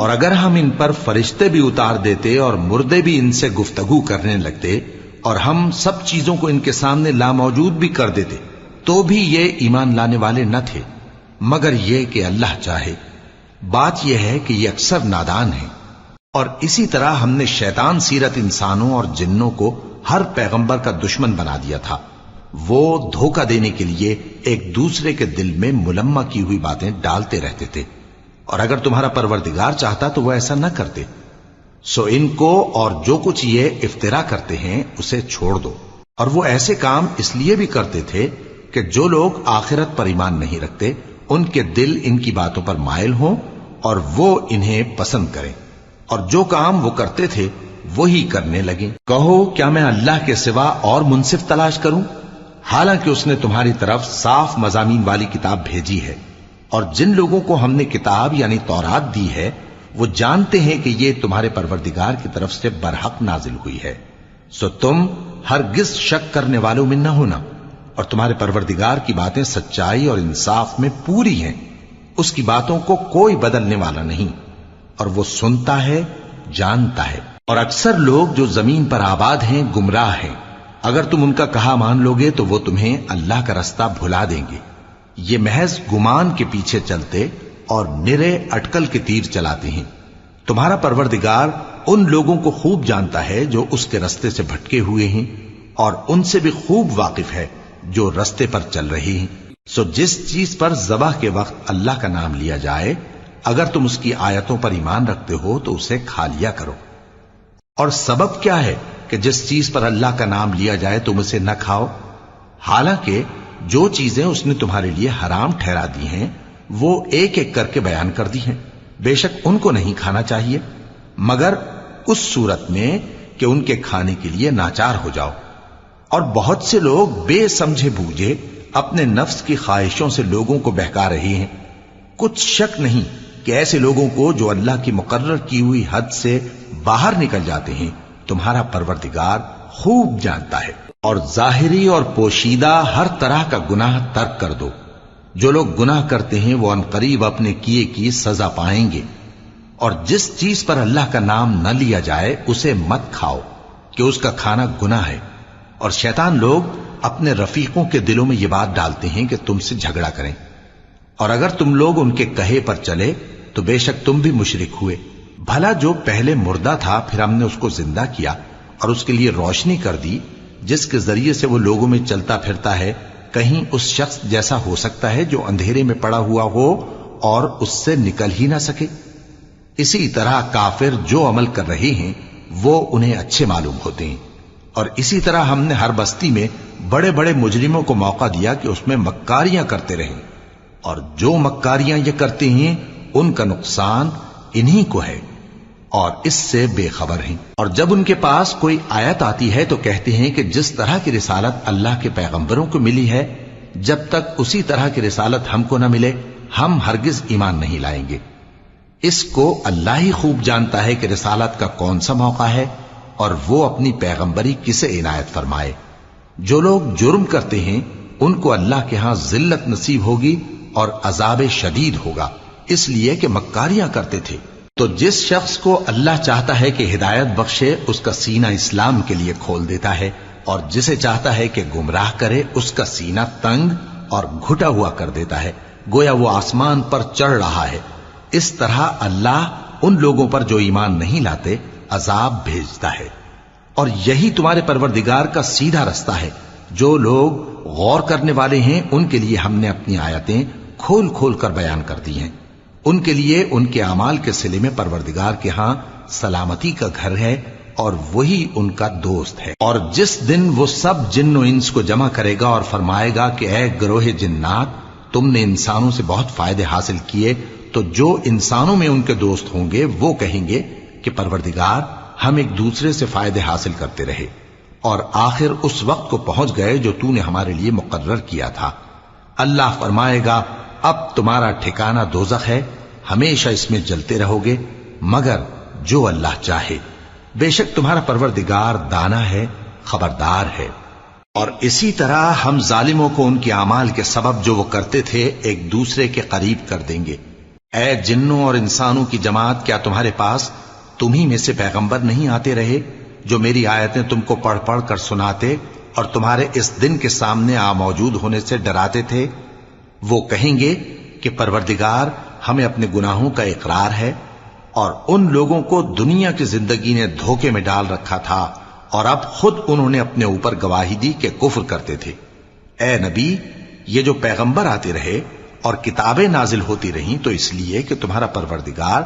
اور اگر ہم ان پر فرشتے بھی اتار دیتے اور مردے بھی ان سے گفتگو کرنے لگتے اور ہم سب چیزوں کو ان کے سامنے لاموجود بھی کر دیتے تو بھی یہ ایمان لانے والے نہ تھے، مگر یہ کہ اللہ چاہے۔ بات یہ ہے کہ یہ اکثر نادان ہیں۔ اور اسی طرح ہم نے شیطان سیرت انسانوں اور جنوں کو ہر پیغمبر کا دشمن بنا دیا تھا۔ وہ دھوکہ دینے کے لیے ایک دوسرے کے دل میں ملمہ کی ہوئی باتیں ڈالتے رہتے تھے، اور اگر تمہارا پروردگار چاہتا تو وہ ایسا نہ کرتے۔ سو ان کو اور جو کچھ یہ افترا کرتے ہیں اسے چھوڑ دو۔ اور وہ ایسے کام اس لیے بھی کرتے تھے کہ جو لوگ آخرت پر ایمان نہیں رکھتے ان کے دل ان کی باتوں پر مائل ہوں اور وہ انہیں پسند کریں، اور جو کام وہ کرتے تھے وہی کرنے لگیں۔ کہو کیا میں اللہ کے سوا اور منصف تلاش کروں، حالانکہ اس نے تمہاری طرف صاف مضامین والی کتاب بھیجی ہے، اور جن لوگوں کو ہم نے کتاب یعنی تورات دی ہے وہ جانتے ہیں کہ یہ تمہارے پروردگار کی طرف سے برحق نازل ہوئی ہے۔ سو تم ہرگز شک کرنے والوں میں نہ ہونا، اور تمہارے پروردگار کی باتیں سچائی اور انصاف میں پوری ہیں، اس کی باتوں کو کوئی بدلنے والا نہیں، اور وہ سنتا ہے جانتا ہے۔ اور اکثر لوگ جو زمین پر آباد ہیں گمراہ ہیں، اگر تم ان کا کہا مان لوگے تو وہ تمہیں اللہ کا رستہ بھلا دیں گے۔ یہ محض گمان کے پیچھے چلتے اور نرے اٹکل کے تیر چلاتے ہیں۔ تمہارا پروردگار ان لوگوں کو خوب جانتا ہے جو اس کے رستے سے بھٹکے ہوئے ہیں، اور ان سے بھی خوب واقف ہے جو رستے پر چل رہے ہیں۔ سو جس چیز پر ذبح کے وقت اللہ کا نام لیا جائے اگر تم اس کی آیتوں پر ایمان رکھتے ہو تو اسے کھا لیا کرو۔ اور سبب کیا ہے کہ جس چیز پر اللہ کا نام لیا جائے تم اسے نہ کھاؤ، حالانکہ جو چیزیں اس نے تمہارے لیے حرام ٹھہرا دی ہیں وہ ایک ایک کر کے بیان کر دی ہیں۔ بے شک ان کو نہیں کھانا چاہیے مگر اس صورت میں کہ ان کے کھانے کے لیے ناچار ہو جاؤ۔ اور بہت سے لوگ بے سمجھے بوجھے اپنے نفس کی خواہشوں سے لوگوں کو بہکا رہے ہیں۔ کچھ شک نہیں کہ ایسے لوگوں کو جو اللہ کی مقرر کی ہوئی حد سے باہر نکل جاتے ہیں تمہارا پروردگار خوب جانتا ہے۔ اور ظاہری اور پوشیدہ ہر طرح کا گناہ ترک کر دو۔ جو لوگ گناہ کرتے ہیں وہ عنقریب اپنے کیے کی سزا پائیں گے۔ اور جس چیز پر اللہ کا نام نہ لیا جائے اسے مت کھاؤ کہ اس کا کھانا گناہ ہے۔ اور شیطان لوگ اپنے رفیقوں کے دلوں میں یہ بات ڈالتے ہیں کہ تم سے جھگڑا کریں، اور اگر تم لوگ ان کے کہے پر چلے تو بے شک تم بھی مشرک ہوئے۔ بھلا جو پہلے مردہ تھا پھر ہم نے اس کو زندہ کیا اور اس کے لیے روشنی کر دی جس کے ذریعے سے وہ لوگوں میں چلتا پھرتا ہے، کہیں اس شخص جیسا ہو سکتا ہے جو اندھیرے میں پڑا ہوا ہو اور اس سے نکل ہی نہ سکے؟ اسی طرح کافر جو عمل کر رہے ہیں وہ انہیں اچھے معلوم ہوتے ہیں۔ اور اسی طرح ہم نے ہر بستی میں بڑے بڑے مجرموں کو موقع دیا کہ اس میں مکاریاں کرتے رہیں، اور جو مکاریاں یہ کرتے ہیں ان کا نقصان انہی کو ہے اور اس سے بے خبر ہیں۔ اور جب ان کے پاس کوئی آیت آتی ہے تو کہتے ہیں کہ جس طرح کی رسالت اللہ کے پیغمبروں کو ملی ہے جب تک اسی طرح کی رسالت ہم کو نہ ملے ہم ہرگز ایمان نہیں لائیں گے۔ اس کو اللہ ہی خوب جانتا ہے کہ رسالت کا کون سا موقع ہے اور وہ اپنی پیغمبری کسے عنایت فرمائے۔ جو لوگ جرم کرتے ہیں ان کو اللہ کے ہاں ذلت نصیب ہوگی اور عذاب شدید ہوگا، اس لیے کہ مکاریاں کرتے تھے۔ تو جس شخص کو اللہ چاہتا ہے کہ ہدایت بخشے اس کا سینہ اسلام کے لیے کھول دیتا ہے، اور جسے چاہتا ہے کہ گمراہ کرے اس کا سینہ تنگ اور گھٹا ہوا کر دیتا ہے، گویا وہ آسمان پر چڑھ رہا ہے۔ اس طرح اللہ ان لوگوں پر جو ایمان نہیں لاتے عذاب بھیجتا ہے۔ اور یہی تمہارے پروردگار کا سیدھا رستہ ہے۔ جو لوگ غور کرنے والے ہیں ان کے لیے ہم نے اپنی آیتیں کھول کھول کر بیان کر دی ہیں۔ ان کے لیے ان کے اعمال کے صلے میں پروردگار کے ہاں سلامتی کا گھر ہے اور وہی ان کا دوست ہے۔ اور جس دن وہ سب جن و انس کو جمع کرے گا اور فرمائے گا کہ اے گروہ جنات، تم نے انسانوں سے بہت فائدے حاصل کیے، تو جو انسانوں میں ان کے دوست ہوں گے وہ کہیں گے کہ پروردگار ہم ایک دوسرے سے فائدے حاصل کرتے رہے اور آخر اس وقت کو پہنچ گئے جو تو نے ہمارے لیے مقرر کیا تھا۔ اللہ فرمائے گا اب تمہارا ٹھکانہ دوزخ ہے، ہمیشہ اس میں جلتے رہو گے مگر جو اللہ چاہے، بے شک تمہارا پروردگار دانا ہے، خبردار ہے۔ اور اسی طرح ہم ظالموں کو ان کے اعمال کے سبب جو وہ کرتے تھے ایک دوسرے کے قریب کر دیں گے، اے جنوں اور انسانوں کی جماعت، کیا تمہارے پاس تمہیں میں سے پیغمبر نہیں آتے رہے جو میری آیتیں تم کو پڑھ پڑھ کر سناتے اور تمہارے اس دن کے سامنے موجود ہونے سے ڈراتے تھے؟ وہ کہیں گے کہ پروردگار، ہمیں اپنے گناہوں کا اقرار ہے، اور ان لوگوں کو دنیا کی زندگی نے دھوکے میں ڈال رکھا تھا اور اب خود انہوں نے اپنے اوپر گواہی دی کہ کفر کرتے تھے۔ اے نبی، یہ جو پیغمبر آتے رہے اور کتابیں نازل ہوتی رہیں تو اس لیے کہ تمہارا پروردگار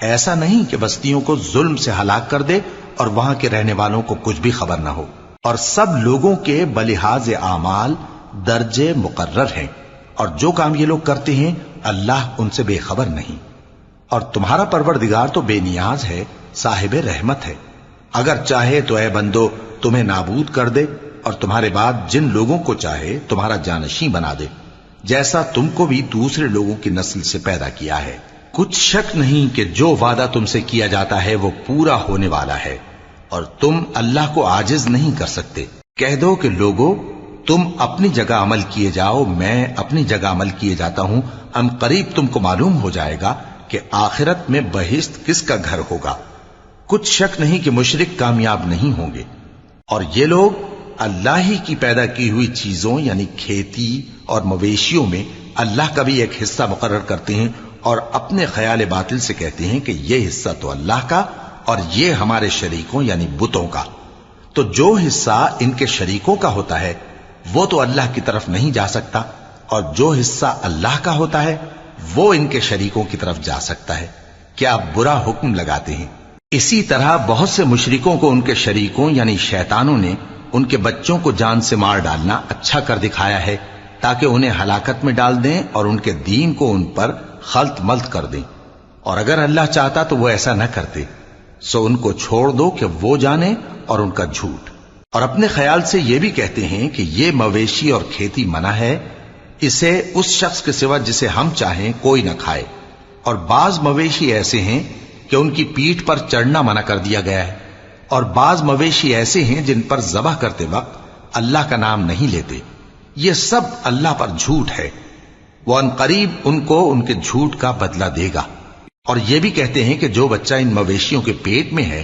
ایسا نہیں کہ بستیوں کو ظلم سے ہلاک کر دے اور وہاں کے رہنے والوں کو کچھ بھی خبر نہ ہو، اور سب لوگوں کے بلحاظ اعمال درجے مقرر ہیں، اور جو کام یہ لوگ کرتے ہیں اللہ ان سے بے خبر نہیں۔ اور تمہارا پروردگار تو بے نیاز ہے، صاحب رحمت ہے، اگر چاہے تو اے بندو تمہیں نابود کر دے اور تمہارے بعد جن لوگوں کو چاہے تمہارا جانشین بنا دے، جیسا تم کو بھی دوسرے لوگوں کی نسل سے پیدا کیا ہے۔ کچھ شک نہیں کہ جو وعدہ تم سے کیا جاتا ہے وہ پورا ہونے والا ہے، اور تم اللہ کو عاجز نہیں کر سکتے۔ کہہ دو کہ لوگو، تم اپنی جگہ عمل کیے جاؤ، میں اپنی جگہ عمل کیے جاتا ہوں، ان قریب تم کو معلوم ہو جائے گا کہ آخرت میں بہشت کس کا گھر ہوگا۔ کچھ شک نہیں کہ مشرک کامیاب نہیں ہوں گے، اور یہ لوگ اللہ ہی کی پیدا کی ہوئی چیزوں یعنی کھیتی اور مویشیوں میں اللہ کا بھی ایک حصہ مقرر کرتے ہیں، اور اپنے خیال باطل سے کہتے ہیں کہ یہ حصہ تو اللہ کا اور یہ ہمارے شریکوں یعنی بتوں کا۔ تو جو حصہ ان کے شریکوں کا ہوتا ہے وہ تو اللہ کی طرف نہیں جا سکتا، اور جو حصہ اللہ کا ہوتا ہے وہ ان کے شریکوں کی طرف جا سکتا ہے۔ کیا برا حکم لگاتے ہیں؟ اسی طرح بہت سے مشرکوں کو ان کے شریکوں یعنی شیطانوں نے ان کے بچوں کو جان سے مار ڈالنا اچھا کر دکھایا ہے، تاکہ انہیں ہلاکت میں ڈال دیں اور ان کے دین کو ان پر خلط ملط کر دیں، اور اگر اللہ چاہتا تو وہ ایسا نہ کرتے۔ سو ان کو چھوڑ دو کہ وہ جانے اور ان کا جھوٹ، اور اپنے خیال سے یہ بھی کہتے ہیں کہ یہ مویشی اور کھیتی منع ہے، اسے اس شخص کے سوا جسے ہم چاہیں کوئی نہ کھائے، اور بعض مویشی ایسے ہیں کہ ان کی پیٹھ پر چڑھنا منع کر دیا گیا ہے، اور بعض مویشی ایسے ہیں جن پر ذبح کرتے وقت اللہ کا نام نہیں لیتے۔ یہ سب اللہ پر جھوٹ ہے، وہ ان قریب ان کو ان کے جھوٹ کا بدلہ دے گا۔ اور یہ بھی کہتے ہیں کہ جو بچہ ان مویشیوں کے پیٹ میں ہے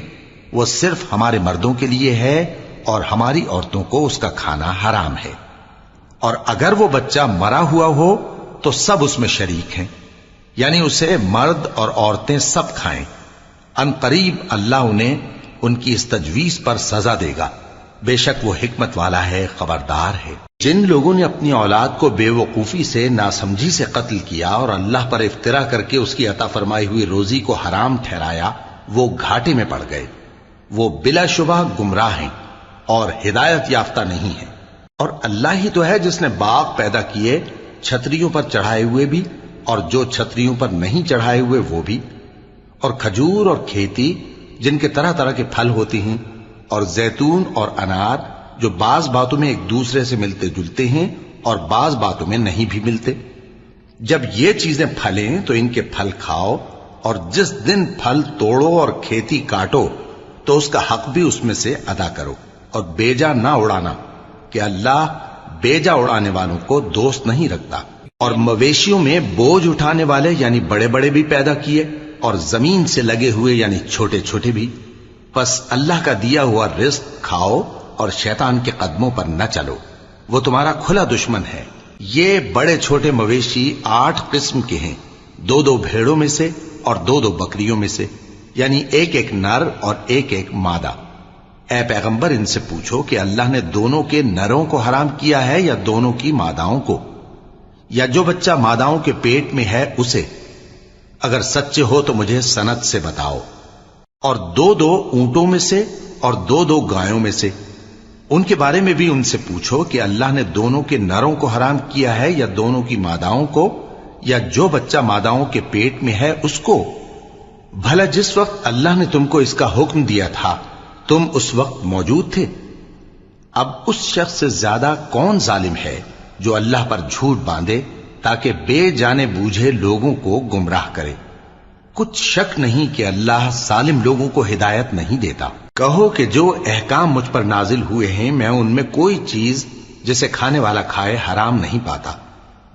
وہ صرف ہمارے مردوں کے لیے ہے اور ہماری عورتوں کو اس کا کھانا حرام ہے، اور اگر وہ بچہ مرا ہوا ہو تو سب اس میں شریک ہیں، یعنی اسے مرد اور عورتیں سب کھائیں۔ ان قریب اللہ انہیں ان کی اس تجویز پر سزا دے گا، بے شک وہ حکمت والا ہے، خبردار ہے۔ جن لوگوں نے اپنی اولاد کو بے وقوفی سے، ناسمجھی سے قتل کیا اور اللہ پر افترا کر کے اس کی عطا فرمائی ہوئی روزی کو حرام ٹھہرایا، وہ گھاٹے میں پڑ گئے، وہ بلا شبہ گمراہ ہیں اور ہدایت یافتہ نہیں ہیں۔ اور اللہ ہی تو ہے جس نے باغ پیدا کیے، چھتریوں پر چڑھائے ہوئے بھی اور جو چھتریوں پر نہیں چڑھائے ہوئے وہ بھی، اور کھجور اور کھیتی جن کے طرح طرح کے پھل ہوتے ہیں، اور زیتون اور انار جو بعض باتوں میں ایک دوسرے سے ملتے جلتے ہیں اور بعض باتوں میں نہیں بھی ملتے۔ جب یہ چیزیں پھلیں تو ان کے پھل کھاؤ، اور جس دن پھل توڑو اور کھیتی کاٹو تو اس کا حق بھی اس میں سے ادا کرو، اور بیجا نہ اڑانا کہ اللہ بیجا اڑانے والوں کو دوست نہیں رکھتا۔ اور مویشیوں میں بوجھ اٹھانے والے یعنی بڑے بڑے بھی پیدا کیے، اور زمین سے لگے ہوئے یعنی چھوٹے چھوٹے بھی۔ پس اللہ کا دیا ہوا رزق کھاؤ اور شیطان کے قدموں پر نہ چلو، وہ تمہارا کھلا دشمن ہے۔ یہ بڑے چھوٹے مویشی 8 قسم کے ہیں، 2 بھیڑوں میں سے اور 2 بکریوں میں سے، یعنی ایک نر اور ایک مادہ۔ اے پیغمبر، ان سے پوچھو کہ اللہ نے دونوں کے نروں کو حرام کیا ہے یا دونوں کی ماداؤں کو، یا جو بچہ ماداؤں کے پیٹ میں ہے اسے؟ اگر سچے ہو تو مجھے سند سے بتاؤ۔ اور 2 اونٹوں میں سے اور 2 گایوں میں سے، ان کے بارے میں بھی ان سے پوچھو کہ اللہ نے دونوں کے نروں کو حرام کیا ہے یا دونوں کی ماداؤں کو، یا جو بچہ ماداؤں کے پیٹ میں ہے اس کو؟ بھلا جس وقت اللہ نے تم کو اس کا حکم دیا تھا تم اس وقت موجود تھے؟ اب اس شخص سے زیادہ کون ظالم ہے جو اللہ پر جھوٹ باندھے تاکہ بے جانے بوجھے لوگوں کو گمراہ کرے؟ کچھ شک نہیں کہ اللہ ظالم لوگوں کو ہدایت نہیں دیتا۔ کہو کہ جو احکام مجھ پر نازل ہوئے ہیں میں ان میں کوئی چیز جسے کھانے والا کھائے حرام نہیں پاتا،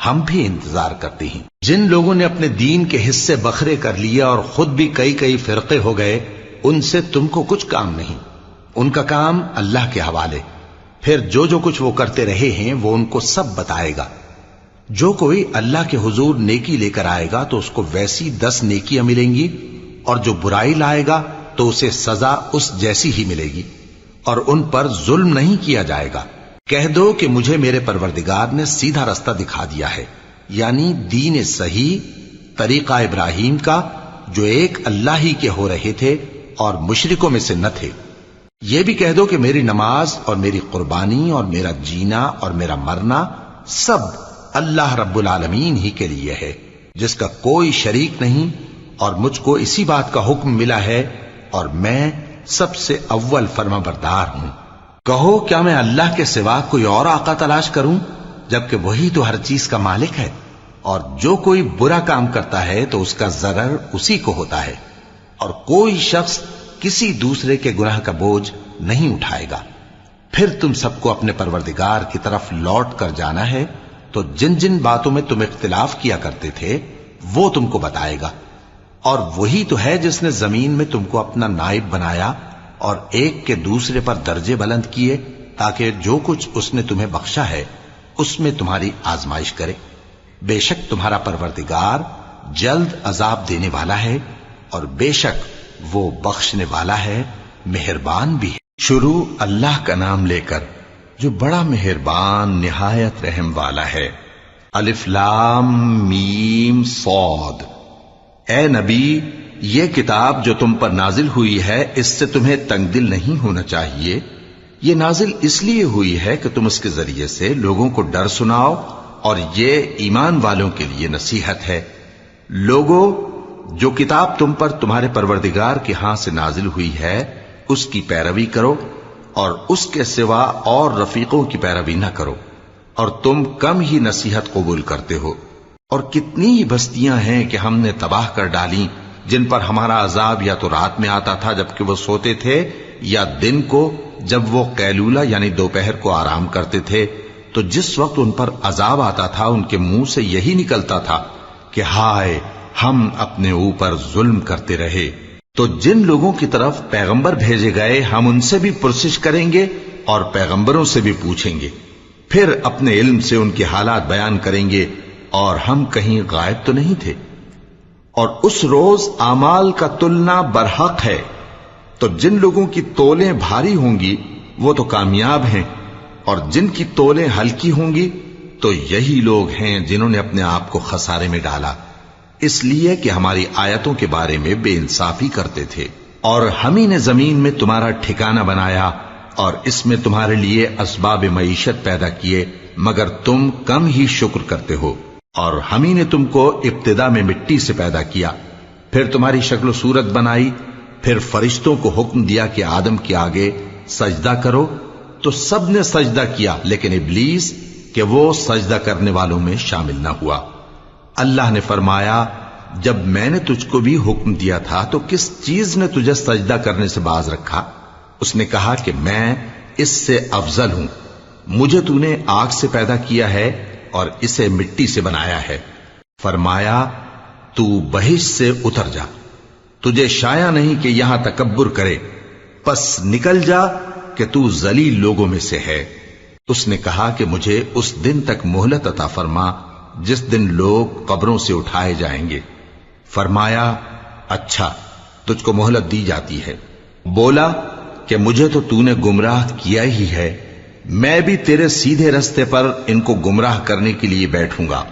ہم بھی انتظار کرتے ہیں۔ جن لوگوں نے اپنے دین کے حصے بکھرے کر لیا اور خود بھی کئی کئی فرقے ہو گئے، ان سے تم کو کچھ کام نہیں، ان کا کام اللہ کے حوالے۔ پھر جو کچھ وہ کرتے رہے ہیں وہ ان کو سب بتائے گا۔ جو کوئی اللہ کے حضور نیکی لے کر آئے گا تو اس کو ویسی 10 نیکیاں ملیں گی، اور جو برائی لائے گا تو اسے سزا اس جیسی ہی ملے گی، اور ان پر ظلم نہیں کیا جائے گا۔ کہہ دو کہ مجھے میرے پروردگار نے سیدھا رستہ دکھا دیا ہے، یعنی دین صحیح، طریقہ ابراہیم کا، جو ایک اللہ ہی کے ہو رہے تھے اور مشرکوں میں سے نہ تھے۔ یہ بھی کہہ دو کہ میری نماز اور میری قربانی اور میرا جینا اور میرا مرنا سب اللہ رب العالمین ہی کے لیے ہے، جس کا کوئی شریک نہیں، اور مجھ کو اسی بات کا حکم ملا ہے، اور میں سب سے اول فرما بردار ہوں۔ کہو کیا میں اللہ کے سوا کوئی اور آقا تلاش کروں، جبکہ وہی تو ہر چیز کا مالک ہے، اور جو کوئی برا کام کرتا ہے تو اس کا ضرر اسی کو ہوتا ہے، اور کوئی شخص کسی دوسرے کے گناہ کا بوجھ نہیں اٹھائے گا۔ پھر تم سب کو اپنے پروردگار کی طرف لوٹ کر جانا ہے، تو جن جن باتوں میں تم اختلاف کیا کرتے تھے وہ تم کو بتائے گا، اور وہی تو ہے جس نے زمین میں تم کو اپنا نائب بنایا اور ایک کے دوسرے پر درجے بلند کیے، تاکہ جو کچھ اس نے تمہیں بخشا ہے اس میں تمہاری آزمائش کرے۔ بے شک تمہارا پروردگار جلد عذاب دینے والا ہے، اور بے شک وہ بخشنے والا ہے، مہربان بھی ہے۔ شروع اللہ کا نام لے کر جو بڑا مہربان نہایت رحم والا ہے۔ الف لام میم صاد۔ اے نبی، یہ کتاب جو تم پر نازل ہوئی ہے اس سے تمہیں تنگ دل نہیں ہونا چاہیے۔ یہ نازل اس لیے ہوئی ہے کہ تم اس کے ذریعے سے لوگوں کو ڈر سناؤ، اور یہ ایمان والوں کے لیے نصیحت ہے۔ لوگوں، جو کتاب تم پر تمہارے پروردگار کے ہاں سے نازل ہوئی ہے اس کی پیروی کرو، اور اس کے سوا اور رفیقوں کی پیروی نہ کرو، اور تم کم ہی نصیحت قبول کرتے ہو۔ اور کتنی ہی بستیاں ہیں کہ ہم نے تباہ کر ڈالیں، جن پر ہمارا عذاب یا تو رات میں آتا تھا جبکہ وہ سوتے تھے، یا دن کو جب وہ قیلولہ یعنی دوپہر کو آرام کرتے تھے، تو جس وقت ان پر عذاب آتا تھا ان کے منہ سے یہی نکلتا تھا کہ ہائے، ہم اپنے اوپر ظلم کرتے رہے۔ تو جن لوگوں کی طرف پیغمبر بھیجے گئے ہم ان سے بھی پرسش کریں گے اور پیغمبروں سے بھی پوچھیں گے، پھر اپنے علم سے ان کے حالات بیان کریں گے، اور ہم کہیں غائب تو نہیں تھے۔ اور اس روز اعمال کا تلنا برحق ہے، تو جن لوگوں کی تولیں بھاری ہوں گی وہ تو کامیاب ہیں، اور جن کی تولیں ہلکی ہوں گی تو یہی لوگ ہیں جنہوں نے اپنے آپ کو خسارے میں ڈالا، اس لیے کہ ہماری آیتوں کے بارے میں بے انصافی کرتے تھے۔ اور ہم ہی نے زمین میں تمہارا ٹھکانہ بنایا، اور اس میں تمہارے لیے اسباب معیشت پیدا کیے، مگر تم کم ہی شکر کرتے ہو۔ اور ہم ہی نے تم کو ابتدا میں مٹی سے پیدا کیا، پھر تمہاری شکل و صورت بنائی، پھر فرشتوں کو حکم دیا کہ آدم کے آگے سجدہ کرو، تو سب نے سجدہ کیا، لیکن ابلیس کہ وہ سجدہ کرنے والوں میں شامل نہ ہوا۔ اللہ نے فرمایا، جب میں نے تجھ کو بھی حکم دیا تھا تو کس چیز نے تجھے سجدہ کرنے سے باز رکھا؟ اس نے کہا کہ میں اس سے افضل ہوں، مجھے تو نے آگ سے پیدا کیا ہے اور اسے مٹی سے بنایا ہے۔ فرمایا، تو بہشت سے اتر جا، تجھے شایع نہیں کہ یہاں تکبر کرے، پس نکل جا کہ تو ذلیل لوگوں میں سے ہے۔ اس نے کہا کہ مجھے اس دن تک مہلت عطا فرما جس دن لوگ قبروں سے اٹھائے جائیں گے۔ فرمایا، اچھا، تجھ کو مہلت دی جاتی ہے۔ بولا کہ مجھے تو نے گمراہ کیا ہی ہے، میں بھی تیرے سیدھے رستے پر ان کو گمراہ کرنے کے لیے بیٹھوں گا،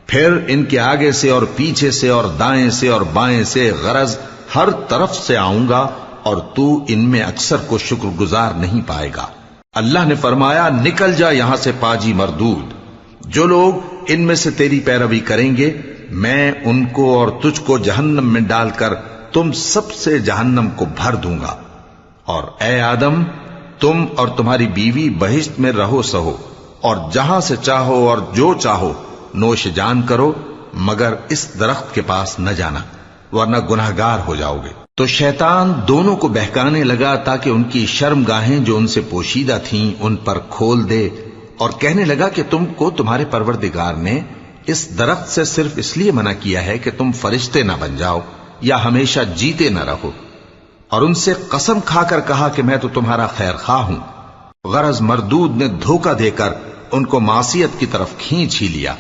پھر ان کے آگے سے اور پیچھے سے اور دائیں سے اور بائیں سے، غرض ہر طرف سے آؤں گا، اور تو ان میں اکثر کو شکر گزار نہیں پائے گا۔ اللہ نے فرمایا، نکل جا یہاں سے پاجی مردود، جو لوگ ان میں سے تیری پیروی کریں گے میں ان کو اور تجھ کو جہنم میں ڈال کر تم سب سے جہنم کو بھر دوں گا۔ اور اے آدم، تم اور تمہاری بیوی بہشت میں رہو سہو، اور جہاں سے چاہو اور جو چاہو نوش جان کرو، مگر اس درخت کے پاس نہ جانا ورنہ گناہگار ہو جاؤ گے۔ تو شیطان دونوں کو بہکانے لگا تاکہ ان کی شرم گاہیں جو ان سے پوشیدہ تھیں ان پر کھول دے، اور کہنے لگا کہ تم کو تمہارے پروردگار نے اس درخت سے صرف اس لیے منع کیا ہے کہ تم فرشتے نہ بن جاؤ یا ہمیشہ جیتے نہ رہو، اور ان سے قسم کھا کر کہا کہ میں تو تمہارا خیر خواہ ہوں۔ غرض مردود نے دھوکہ دے کر ان کو معصیت کی طرف کھینچ ہی لیا۔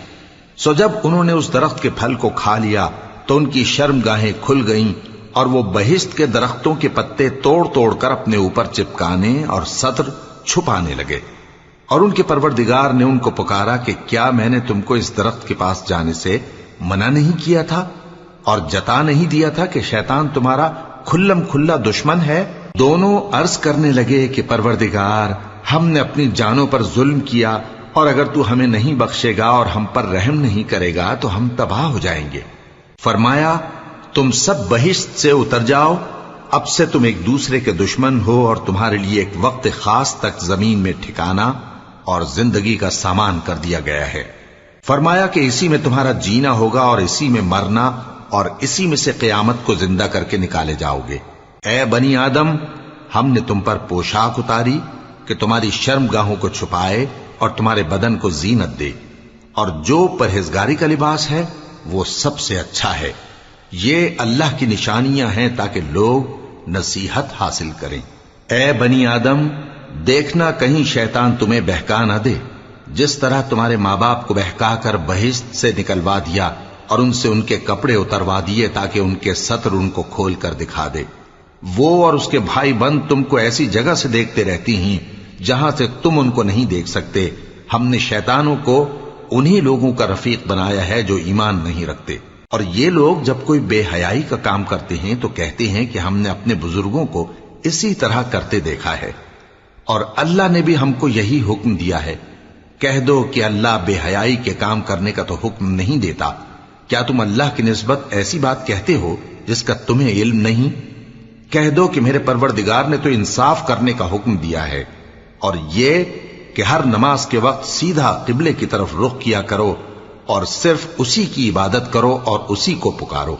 سو جب انہوں نے اس درخت کے پھل کو کھا لیا تو ان کی شرمگاہیں کھل گئیں، اور وہ بہشت کے درختوں کے پتے توڑ توڑ کر اپنے اوپر چپکانے اور سطر چھپانے لگے۔ اور ان کے پروردگار نے ان کو پکارا کہ کیا میں نے تم کو اس درخت کے پاس جانے سے منع نہیں کیا تھا اور جتا نہیں دیا تھا کہ شیطان تمہارا کھلم کھلا دشمن ہے؟ دونوں عرض کرنے لگے کہ پروردگار، ہم نے اپنی جانوں پر ظلم کیا، اور اگر تو ہمیں نہیں بخشے گا اور ہم پر رحم نہیں کرے گا تو ہم تباہ ہو جائیں گے۔ فرمایا تم سب بہشت سے اتر جاؤ، اب سے تم ایک دوسرے کے دشمن ہو، اور تمہارے لیے ایک وقت خاص تک زمین میں ٹھکانا اور زندگی کا سامان کر دیا گیا ہے۔ فرمایا کہ اسی میں تمہارا جینا ہوگا اور اسی میں مرنا، اور اسی میں سے قیامت کو زندہ کر کے نکالے جاؤ گے۔ اے بنی آدم، ہم نے تم پر پوشاک اتاری کہ تمہاری شرمگاہوں کو چھپائے اور تمہارے بدن کو زینت دے، اور جو پرہیزگاری کا لباس ہے وہ سب سے اچھا ہے۔ یہ اللہ کی نشانیاں ہیں تاکہ لوگ نصیحت حاصل کریں۔ اے بنی آدم، دیکھنا کہیں شیطان تمہیں بہکا نہ دے، جس طرح تمہارے ماں باپ کو بہکا کر بہشت سے نکلوا دیا اور ان سے ان کے کپڑے اتروا دیے تاکہ ان کے ستر ان کو کھول کر دکھا دے۔ وہ اور اس کے بھائی بند تم کو ایسی جگہ سے دیکھتے رہتی ہیں جہاں سے تم ان کو نہیں دیکھ سکتے۔ ہم نے شیطانوں کو انہی لوگوں کا رفیق بنایا ہے جو ایمان نہیں رکھتے۔ اور یہ لوگ جب کوئی بے حیائی کا کام کرتے ہیں تو کہتے ہیں کہ ہم نے اپنے بزرگوں کو اسی طرح کرتے دیکھا ہے، اور اللہ نے بھی ہم کو یہی حکم دیا ہے۔ کہہ دو کہ اللہ بے حیائی کے کام کرنے کا تو حکم نہیں دیتا۔ کیا تم اللہ کی نسبت ایسی بات کہتے ہو جس کا تمہیں علم نہیں؟ کہہ دو کہ میرے پروردگار نے تو انصاف کرنے کا حکم دیا ہے، اور یہ کہ ہر نماز کے وقت سیدھا قبلے کی طرف رخ کیا کرو اور صرف اسی کی عبادت کرو اور اسی کو پکارو۔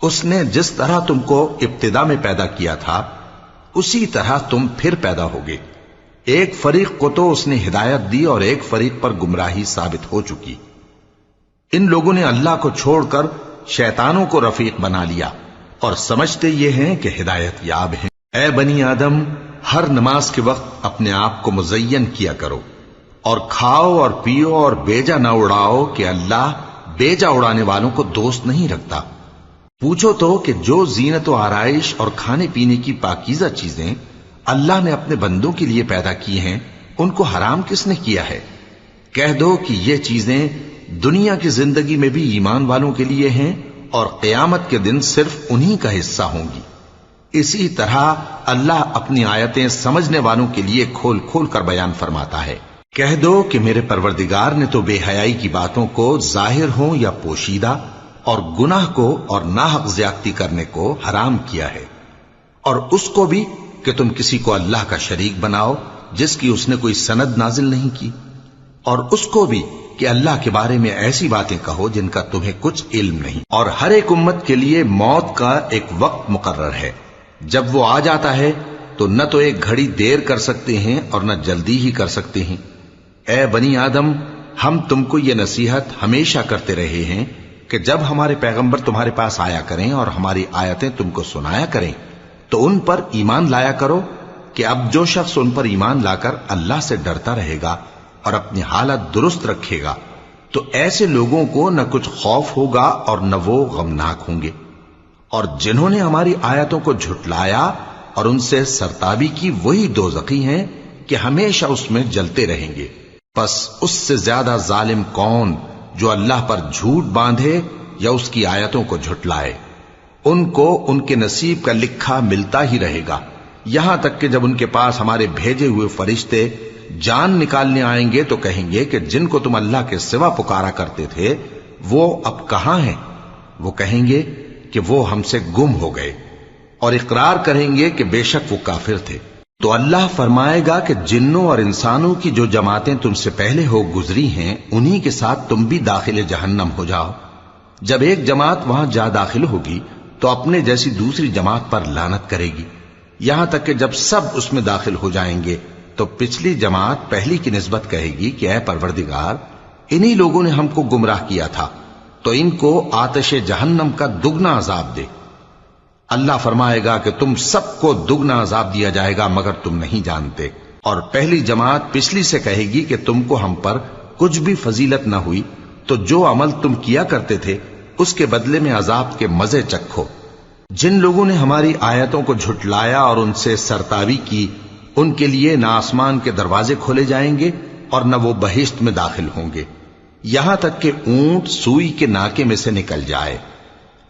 اس نے جس طرح تم کو ابتدا میں پیدا کیا تھا اسی طرح تم پھر پیدا ہوگے۔ ایک فریق کو تو اس نے ہدایت دی اور ایک فریق پر گمراہی ثابت ہو چکی۔ ان لوگوں نے اللہ کو چھوڑ کر شیطانوں کو رفیق بنا لیا اور سمجھتے یہ ہیں کہ ہدایت یاب ہیں۔ اے بنی آدم، ہر نماز کے وقت اپنے آپ کو مزین کیا کرو، اور کھاؤ اور پیو اور بیجا نہ اڑاؤ کہ اللہ بیجا اڑانے والوں کو دوست نہیں رکھتا۔ پوچھو تو کہ جو زینت و آرائش اور کھانے پینے کی پاکیزہ چیزیں اللہ نے اپنے بندوں کے لیے پیدا کی ہیں ان کو حرام کس نے کیا ہے؟ کہہ دو کہ یہ چیزیں دنیا کی زندگی میں بھی ایمان والوں کے لیے ہیں اور قیامت کے دن صرف انہی کا حصہ ہوں گی۔ اسی طرح اللہ اپنی آیتیں سمجھنے والوں کے لیے کھول کھول کر بیان فرماتا ہے۔ کہہ دو کہ میرے پروردگار نے تو بے حیائی کی باتوں کو ظاہر ہوں یا پوشیدہ، اور گناہ کو اور ناحق زیادتی کرنے کو حرام کیا ہے، اور اس کو بھی کہ تم کسی کو اللہ کا شریک بناؤ جس کی اس نے کوئی سند نازل نہیں کی، اور اس کو بھی کہ اللہ کے بارے میں ایسی باتیں کہو جن کا تمہیں کچھ علم نہیں۔ اور ہر ایک امت کے لیے موت کا ایک وقت مقرر ہے، جب وہ آ جاتا ہے تو نہ تو ایک گھڑی دیر کر سکتے ہیں اور نہ جلدی ہی کر سکتے ہیں۔ اے بنی آدم، ہم تم کو یہ نصیحت ہمیشہ کرتے رہے ہیں کہ جب ہمارے پیغمبر تمہارے پاس آیا کریں اور ہماری آیتیں تم کو سنایا کریں تو ان پر ایمان لایا کرو، کہ اب جو شخص ان پر ایمان لا کر اللہ سے ڈرتا رہے گا اور اپنی حالت درست رکھے گا تو ایسے لوگوں کو نہ کچھ خوف ہوگا اور نہ وہ غمناک ہوں گے۔ اور جنہوں نے ہماری آیتوں کو جھٹلایا اور ان سے سرتابی کی وہی دوزخی ہیں کہ ہمیشہ اس میں جلتے رہیں گے۔ پس اس سے زیادہ ظالم کون جو اللہ پر جھوٹ باندھے یا اس کی آیتوں کو جھٹلائے؟ ان کو ان کے نصیب کا لکھا ملتا ہی رہے گا، یہاں تک کہ جب ان کے پاس ہمارے بھیجے ہوئے فرشتے جان نکالنے آئیں گے تو کہیں گے کہ جن کو تم اللہ کے سوا پکارا کرتے تھے وہ اب کہاں ہیں؟ وہ کہیں گے کہ وہ ہم سے گم ہو گئے، اور اقرار کریں گے کہ بے شک وہ کافر تھے۔ تو اللہ فرمائے گا کہ جنوں اور انسانوں کی جو جماعتیں تم سے پہلے ہو گزری ہیں انہی کے ساتھ تم بھی داخل جہنم ہو جاؤ۔ جب ایک جماعت وہاں جا داخل ہوگی تو اپنے جیسی دوسری جماعت پر لعنت کرے گی، یہاں تک کہ جب سب اس میں داخل ہو جائیں گے تو پچھلی جماعت پہلی کی نسبت کہے گی کہ اے پروردگار، انہی لوگوں نے ہم کو گمراہ کیا تھا، تو ان کو آتش جہنم کا دگنا عذاب دے۔ اللہ فرمائے گا کہ تم سب کو دگنا عذاب دیا جائے گا مگر تم نہیں جانتے۔ اور پہلی جماعت پچھلی سے کہے گی کہ تم کو ہم پر کچھ بھی فضیلت نہ ہوئی، تو جو عمل تم کیا کرتے تھے اس کے بدلے میں عذاب کے مزے چکھو۔ جن لوگوں نے ہماری آیتوں کو جھٹلایا اور ان سے سرتاوی کی، ان کے لیے نہ آسمان کے دروازے کھولے جائیں گے اور نہ وہ بہشت میں داخل ہوں گے، یہاں تک کہ اونٹ سوئی کے ناکے میں سے نکل جائے۔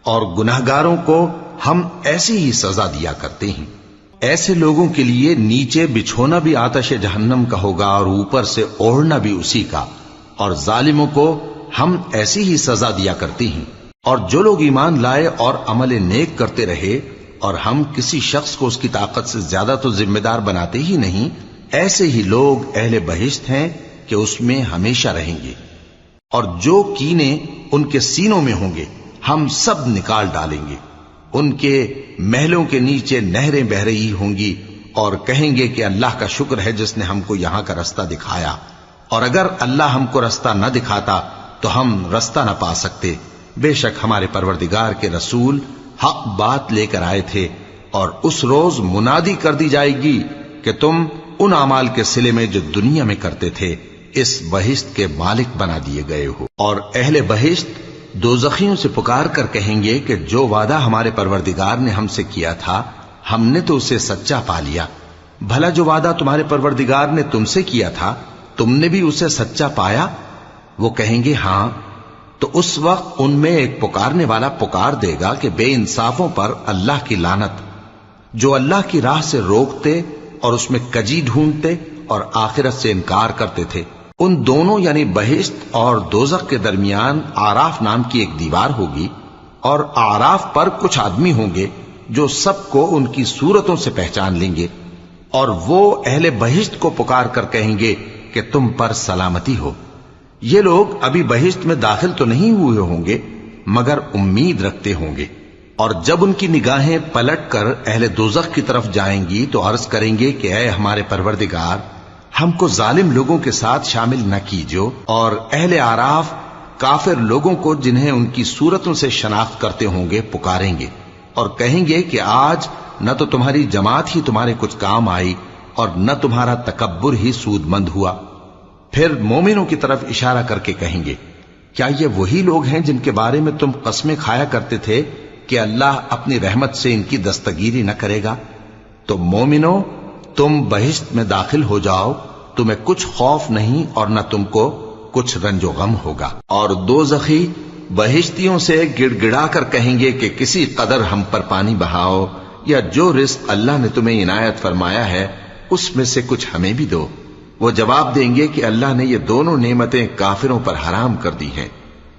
اور گناہگاروں کو ہم ایسی ہی سزا دیا کرتے ہیں۔ ایسے لوگوں کے لیے نیچے بچھونا بھی آتش جہنم کا ہوگا اور اوپر سے اوڑھنا بھی اسی کا، اور ظالموں کو ہم ایسی ہی سزا دیا کرتے ہیں۔ اور جو لوگ ایمان لائے اور عمل نیک کرتے رہے اور ہم کسی شخص کو اس کی طاقت سے زیادہ تو ذمہ دار بناتے ہی نہیں، ایسے ہی لوگ اہل بہشت ہیں کہ اس میں ہمیشہ رہیں گے۔ اور جو کینے ان کے سینوں میں ہوں گے ہم سب نکال ڈالیں گے۔ ان کے محلوں کے نیچے نہریں بہ رہی ہوں گی اور کہیں گے کہ اللہ کا شکر ہے جس نے ہم کو یہاں کا رستہ دکھایا، اور اگر اللہ ہم کو رستہ نہ دکھاتا تو ہم رستہ نہ پا سکتے۔ بے شک ہمارے پروردگار کے رسول حق بات لے کر آئے تھے، اور اس روز منادی کر دی جائے گی کہ تم ان اعمال کے صلے میں جو دنیا میں کرتے تھے اس بہشت کے مالک بنا دیے گئے ہو۔ اور اہل بہشت دوزخیوں سے پکار کر کہیں گے کہ جو وعدہ ہمارے پروردگار نے ہم سے کیا تھا ہم نے تو اسے سچا پا لیا۔ بھلا جو وعدہ تمہارے پروردگار نے تم سے کیا تھا تم نے بھی اسے سچا پایا؟ وہ کہیں گے ہاں۔ تو اس وقت ان میں ایک پکارنے والا پکار دے گا کہ بے انصافوں پر اللہ کی لعنت، جو اللہ کی راہ سے روکتے اور اس میں کجی ڈھونڈتے اور آخرت سے انکار کرتے تھے۔ ان دونوں یعنی بہشت اور دوزخ کے درمیان آراف نام کی ایک دیوار ہوگی، اور آراف پر کچھ آدمی ہوں گے جو سب کو ان کی صورتوں سے پہچان لیں گے، اور وہ اہل بہشت کو پکار کر کہیں گے کہ تم پر سلامتی ہو۔ یہ لوگ ابھی بہشت میں داخل تو نہیں ہوئے ہوں گے مگر امید رکھتے ہوں گے، اور جب ان کی نگاہیں پلٹ کر اہل دوزخ کی طرف جائیں گی تو عرض کریں گے کہ اے ہمارے پروردگار، ہم کو ظالم لوگوں کے ساتھ شامل نہ کیجو۔ اور اہل آراف کافر لوگوں کو جنہیں ان کی صورتوں سے شناخت کرتے ہوں گے پکاریں گے اور کہیں گے کہ آج نہ تو تمہاری جماعت ہی تمہارے کچھ کام آئی اور نہ تمہارا تکبر ہی سود مند ہوا۔ پھر مومنوں کی طرف اشارہ کر کے کہیں گے کیا یہ وہی لوگ ہیں جن کے بارے میں تم قسمیں کھایا کرتے تھے کہ اللہ اپنی رحمت سے ان کی دستگیری نہ کرے گا؟ تو مومنوں، تم بہشت میں داخل ہو جاؤ، تمہیں کچھ خوف نہیں اور نہ تم کو کچھ رنج و غم ہوگا۔ اور دوزخی بہشتیوں سے گڑ گڑا کر کہیں گے کہ کسی قدر ہم پر پانی بہاؤ، یا جو رزق اللہ نے تمہیں عنایت فرمایا ہے اس میں سے کچھ ہمیں بھی دو۔ وہ جواب دیں گے کہ اللہ نے یہ دونوں نعمتیں کافروں پر حرام کر دی ہیں،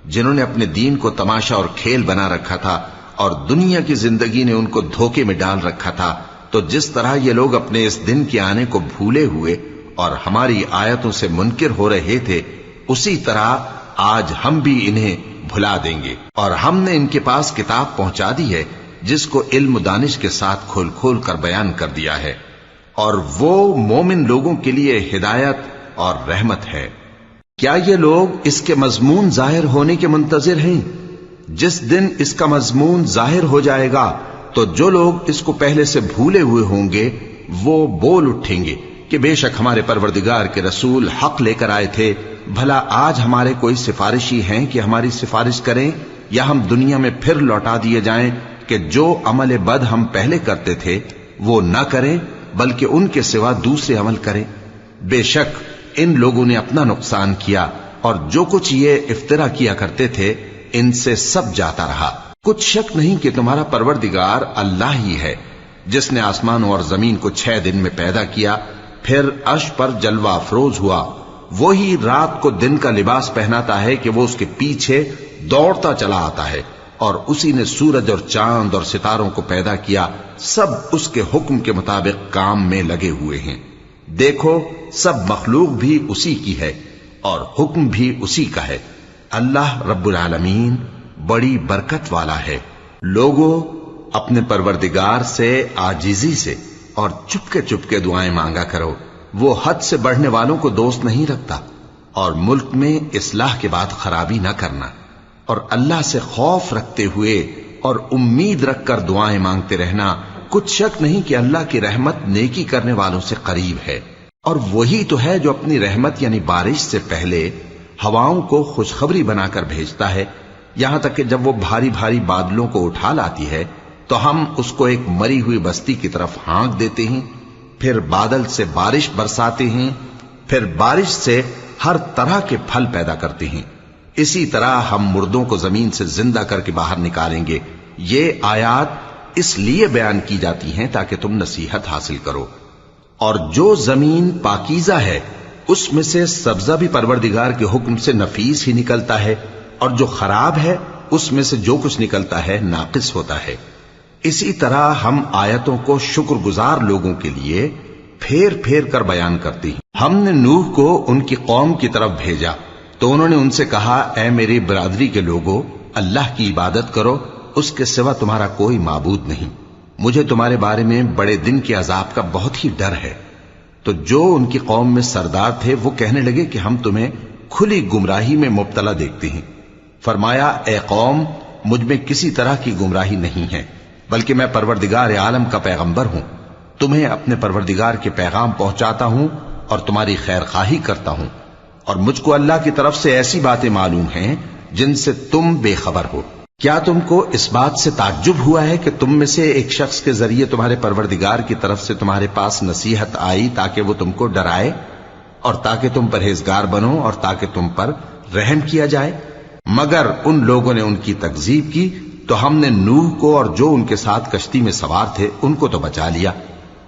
جنہوں نے اپنے دین کو تماشا اور کھیل بنا رکھا تھا اور دنیا کی زندگی نے ان کو دھوکے میں ڈال رکھا تھا۔ تو جس طرح یہ لوگ اپنے اس دن کے آنے کو بھولے ہوئے اور ہماری آیتوں سے منکر ہو رہے تھے، اسی طرح آج ہم بھی انہیں بھلا دیں گے۔ اور ہم نے ان کے پاس کتاب پہنچا دی ہے جس کو علم و دانش کے ساتھ کھول کھول کر بیان کر دیا ہے، اور وہ مومن لوگوں کے لیے ہدایت اور رحمت ہے۔ کیا یہ لوگ اس کے مضمون ظاہر ہونے کے منتظر ہیں؟ جس دن اس کا مضمون ظاہر ہو جائے گا تو جو لوگ اس کو پہلے سے بھولے ہوئے ہوں گے وہ بول اٹھیں گے کہ بے شک ہمارے پروردگار کے رسول حق لے کر آئے تھے۔ بھلا آج ہمارے کوئی سفارشی ہیں کہ ہماری سفارش کریں، یا ہم دنیا میں پھر لوٹا دیے جائیں کہ جو عمل بد ہم پہلے کرتے تھے وہ نہ کریں بلکہ ان کے سوا دوسرے عمل کریں؟ بے شک ان لوگوں نے اپنا نقصان کیا، اور جو کچھ یہ افترا کیا کرتے تھے ان سے سب جاتا رہا۔ کچھ شک نہیں کہ تمہارا پروردگار اللہ ہی ہے جس نے آسمانوں اور زمین کو 6 دن میں پیدا کیا، پھر عرش پر جلوہ افروز ہوا۔ وہی رات کو دن کا لباس پہناتا ہے کہ وہ اس کے پیچھے دوڑتا چلا آتا ہے، اور اسی نے سورج اور چاند اور ستاروں کو پیدا کیا، سب اس کے حکم کے مطابق کام میں لگے ہوئے ہیں۔ دیکھو سب مخلوق بھی اسی کی ہے اور حکم بھی اسی کا ہے۔ اللہ رب العالمین بڑی برکت والا ہے۔ لوگوں، اپنے پروردگار سے عاجزی سے اور چپکے چپکے دعائیں مانگا کرو، وہ حد سے بڑھنے والوں کو دوست نہیں رکھتا۔ اور ملک میں اصلاح کے بعد خرابی نہ کرنا، اور اللہ سے خوف رکھتے ہوئے اور امید رکھ کر دعائیں مانگتے رہنا۔ کچھ شک نہیں کہ اللہ کی رحمت نیکی کرنے والوں سے قریب ہے، اور وہی تو ہے جو اپنی رحمت یعنی بارش سے پہلے ہواؤں کو خوشخبری بنا کر بھیجتا ہے، یہاں تک کہ جب وہ بھاری بھاری بادلوں کو اٹھا لاتی ہے تو ہم اس کو ایک مری ہوئی بستی کی طرف ہانک دیتے ہیں، پھر بادل سے بارش برساتے ہیں، پھر بارش سے ہر طرح کے پھل پیدا کرتے ہیں۔ اسی طرح ہم مردوں کو زمین سے زندہ کر کے باہر نکالیں گے۔ یہ آیات اس لیے بیان کی جاتی ہیں تاکہ تم نصیحت حاصل کرو۔ اور جو زمین پاکیزہ ہے اس میں سے سبزہ بھی پروردگار کے حکم سے نفیس ہی نکلتا ہے، اور جو خراب ہے اس میں سے جو کچھ نکلتا ہے ناقص ہوتا ہے۔ اسی طرح ہم آیتوں کو شکر گزار لوگوں کے لیے پھیر پھیر کر بیان کرتے ہیں۔ ہم نے نوح کو ان کی قوم کی طرف بھیجا تو انہوں نے ان سے کہا، اے میری برادری کے لوگوں، اللہ کی عبادت کرو، اس کے سوا تمہارا کوئی معبود نہیں۔ مجھے تمہارے بارے میں بڑے دن کے عذاب کا بہت ہی ڈر ہے۔ تو جو ان کی قوم میں سردار تھے وہ کہنے لگے کہ ہم تمہیں کھلی گمراہی میں مبتلا دیکھتے ہیں۔ فرمایا، اے قوم، مجھ میں کسی طرح کی گمراہی نہیں ہے، بلکہ میں پروردگار عالم کا پیغمبر ہوں۔ تمہیں اپنے پروردگار کے پیغام پہنچاتا ہوں اور تمہاری خیر خواہی کرتا ہوں، اور مجھ کو اللہ کی طرف سے ایسی باتیں معلوم ہیں جن سے تم بے خبر ہو۔ کیا تم کو اس بات سے تعجب ہوا ہے کہ تم میں سے ایک شخص کے ذریعے تمہارے پروردگار کی طرف سے تمہارے پاس نصیحت آئی تاکہ وہ تم کو ڈرائے اور تاکہ تم پرہیزگار بنو اور تاکہ تم پر رحم کیا جائے؟ مگر ان لوگوں نے ان کی تکذیب کی تو ہم نے نوح کو اور جو ان کے ساتھ کشتی میں سوار تھے ان کو تو بچا لیا،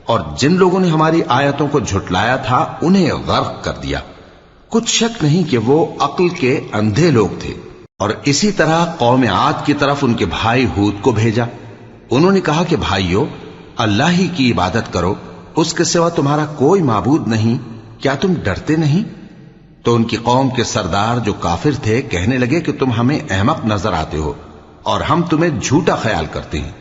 اور جن لوگوں نے ہماری آیتوں کو جھٹلایا تھا انہیں غرق کر دیا۔ کچھ شک نہیں کہ وہ عقل کے اندھے لوگ تھے۔ اور اسی طرح قوم عاد کی طرف ان کے بھائی ہود کو بھیجا۔ انہوں نے کہا کہ بھائیو، اللہ ہی کی عبادت کرو، اس کے سوا تمہارا کوئی معبود نہیں، کیا تم ڈرتے نہیں؟ تو ان کی قوم کے سردار جو کافر تھے کہنے لگے کہ تم ہمیں احمق نظر آتے ہو اور ہم تمہیں جھوٹا خیال کرتے ہیں۔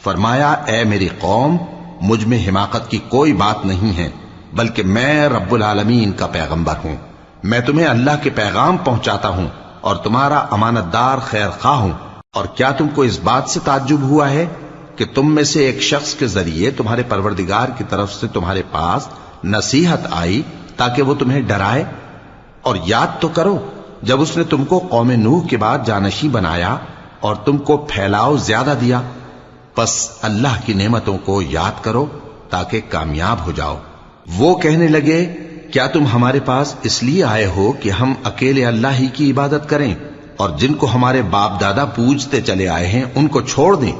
فرمایا، اے میری قوم، مجھ میں حماقت کی کوئی بات نہیں ہے، بلکہ میں رب العالمین کا پیغمبر ہوں۔ میں تمہیں اللہ کے پیغام پہنچاتا ہوں اور تمہارا امانت دار خیر خواہ ہوں۔ اور کیا تم کو اس بات سے تعجب ہوا ہے کہ تم میں سے ایک شخص کے ذریعے تمہارے پروردگار کی طرف سے تمہارے پاس نصیحت آئی تاکہ وہ تمہیں ڈرائے؟ اور یاد تو کرو جب اس نے تم کو قوم نوح کے بعد جانشین بنایا اور تم کو پھیلاؤ زیادہ دیا، پس اللہ کی نعمتوں کو یاد کرو تاکہ کامیاب ہو جاؤ۔ وہ کہنے لگے، کیا تم ہمارے پاس اس لیے آئے ہو کہ ہم اکیلے اللہ ہی کی عبادت کریں اور جن کو ہمارے باپ دادا پوجتے چلے آئے ہیں ان کو چھوڑ دیں؟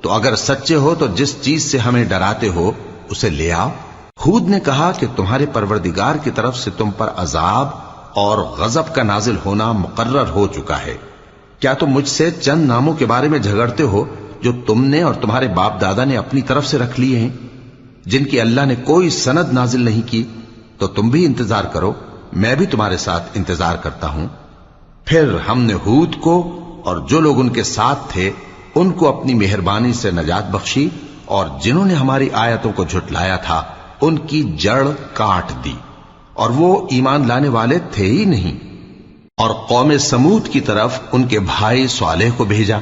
تو اگر سچے ہو تو جس چیز سے ہمیں ڈراتے ہو اسے لے آؤ۔ ہود نے کہا کہ تمہارے پروردگار کی طرف سے تم پر عذاب اور غضب کا نازل ہونا مقرر ہو چکا ہے۔ کیا تم مجھ سے چند ناموں کے بارے میں جھگڑتے ہو جو تم نے اور تمہارے باپ دادا نے اپنی طرف سے رکھ لیے ہیں، جن کی اللہ نے کوئی سند نازل نہیں کی؟ تو تم بھی انتظار کرو، میں بھی تمہارے ساتھ انتظار کرتا ہوں۔ پھر ہم نے ہود کو اور جو لوگ ان کے ساتھ تھے ان کو اپنی مہربانی سے نجات بخشی، اور جنہوں نے ہماری آیتوں کو جھٹلایا تھا ان کی جڑ کاٹ دی، اور وہ ایمان لانے والے تھے ہی نہیں۔ اور قوم سمود کی طرف ان کے بھائی صالح کو بھیجا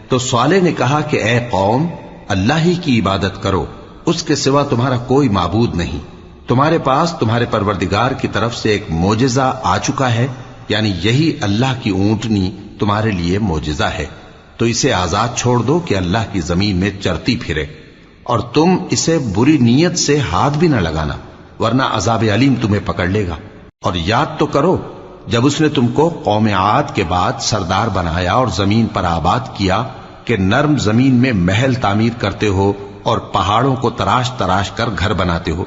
تو صالح نے کہا کہ اے قوم، اللہ ہی کی عبادت کرو، اس کے سوا تمہارا کوئی معبود نہیں۔ تمہارے پاس تمہارے پروردگار کی طرف سے ایک معجزہ آ چکا ہے، یعنی یہی اللہ کی اونٹنی تمہارے لیے معجزہ ہے، تو اسے آزاد چھوڑ دو کہ اللہ کی زمین میں چرتی پھرے، اور تم اسے بری نیت سے ہاتھ بھی نہ لگانا، ورنہ عذاب علیم تمہیں پکڑ لے گا۔ اور یاد تو کرو جب اس نے تم کو قوم عاد کے بعد سردار بنایا اور زمین پر آباد کیا کہ نرم زمین میں محل تعمیر کرتے ہو اور پہاڑوں کو تراش تراش کر گھر بناتے ہو،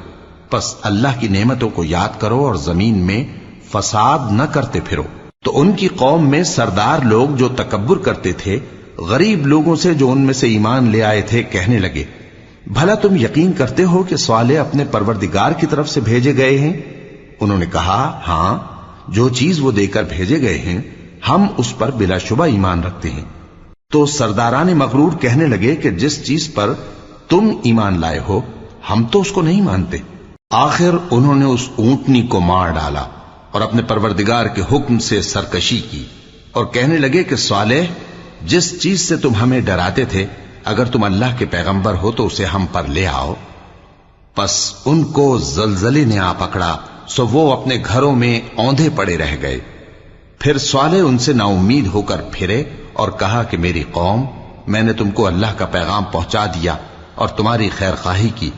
پس اللہ کی نعمتوں کو یاد کرو اور زمین میں فساد نہ کرتے پھرو۔ تو ان کی قوم میں سردار لوگ جو تکبر کرتے تھے غریب لوگوں سے جو ان میں سے ایمان لے آئے تھے کہنے لگے، بھلا تم یقین کرتے ہو کہ صالح اپنے پروردگار کی طرف سے بھیجے گئے ہیں؟ انہوں نے کہا، ہاں، جو چیز وہ دے کر بھیجے گئے ہیں ہم اس پر بلا شبہ ایمان رکھتے ہیں۔ تو سرداران مغرور کہنے لگے کہ جس چیز پر تم ایمان لائے ہو ہم تو اس کو نہیں مانتے۔ آخر انہوں نے اس اونٹنی کو مار ڈالا اور اپنے پروردگار کے حکم سے سرکشی کی، اور کہنے لگے کہ صالح، جس چیز سے تم ہمیں ڈراتے تھے، اگر تم اللہ کے پیغمبر ہو تو اسے ہم پر لے آؤ۔ پس ان کو زلزلے نے آ پکڑا، سو وہ اپنے گھروں میں اوندھے پڑے رہ گئے۔ پھر صالح ان سے نا امید ہو کر پھرے اور کہا کہ میری قوم، میں نے تم کو اللہ کا پیغام پہنچا دیا اور تمہاری خیر خواہی کی،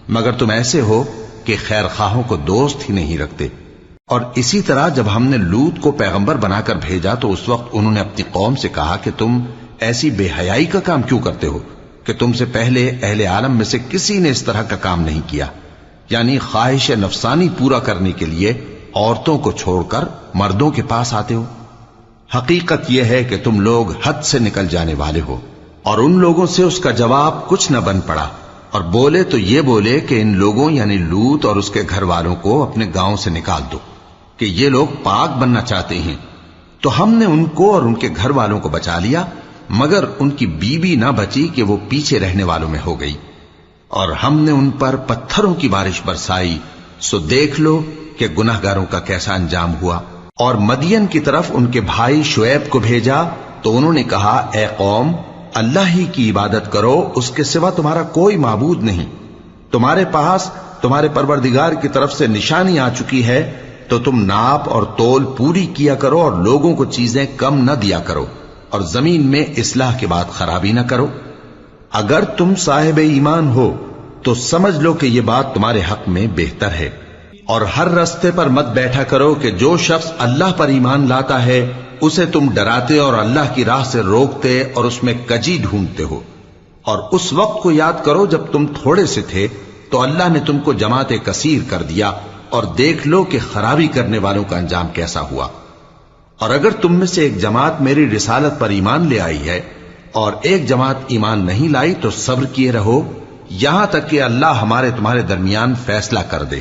مگر تم ایسے ہو کہ خیر خواہوں کو دوست ہی نہیں رکھتے۔ اور اسی طرح جب ہم نے لوط کو پیغمبر بنا کر بھیجا تو اس وقت انہوں نے اپنی قوم سے کہا کہ تم ایسی بے حیائی کا کام کیوں کرتے ہو کہ تم سے پہلے اہل عالم میں سے کسی نے اس طرح کا کام نہیں کیا، یعنی خواہش نفسانی پورا کرنے کے لیے عورتوں کو چھوڑ کر مردوں کے پاس آتے ہو۔ حقیقت یہ ہے کہ تم لوگ حد سے نکل جانے والے ہو۔ اور ان لوگوں سے اس کا جواب کچھ نہ بن پڑا، اور بولے تو یہ بولے کہ ان لوگوں یعنی لوط اور اس کے گھر والوں کو اپنے گاؤں سے نکال دو کہ یہ لوگ پاک بننا چاہتے ہیں۔ تو ہم نے ان کو اور ان کے گھر والوں کو بچا لیا، مگر ان کی بیوی نہ بچی کہ وہ پیچھے رہنے والوں میں ہو گئی، اور ہم نے ان پر پتھروں کی بارش برسائی، سو دیکھ لو کہ گناہگاروں کا کیسا انجام ہوا۔ اور مدین کی طرف ان کے بھائی شعیب کو بھیجا تو انہوں نے کہا، اے قوم، اللہ ہی کی عبادت کرو، اس کے سوا تمہارا کوئی معبود نہیں۔ تمہارے پاس تمہارے پروردگار کی طرف سے نشانی آ چکی ہے، تو تم ناپ اور تول پوری کیا کرو اور لوگوں کو چیزیں کم نہ دیا کرو، اور زمین میں اصلاح کے بعد خرابی نہ کرو۔ اگر تم صاحب ایمان ہو تو سمجھ لو کہ یہ بات تمہارے حق میں بہتر ہے، اور ہر رستے پر مت بیٹھا کرو کہ جو شخص اللہ پر ایمان لاتا ہے اسے تم ڈراتے اور اللہ کی راہ سے روکتے اور اس میں کجی ڈھونڈتے ہو۔ اور اس وقت کو یاد کرو جب تم تھوڑے سے تھے تو اللہ نے تم کو جماعت کثیر کر دیا، اور دیکھ لو کہ خرابی کرنے والوں کا انجام کیسا ہوا۔ اور اگر تم میں سے ایک جماعت میری رسالت پر ایمان لے آئی ہے اور ایک جماعت ایمان نہیں لائی تو صبر کیے رہو یہاں تک کہ اللہ ہمارے تمہارے درمیان فیصلہ کر دے،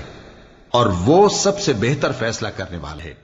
اور وہ سب سے بہتر فیصلہ کرنے والا ہے۔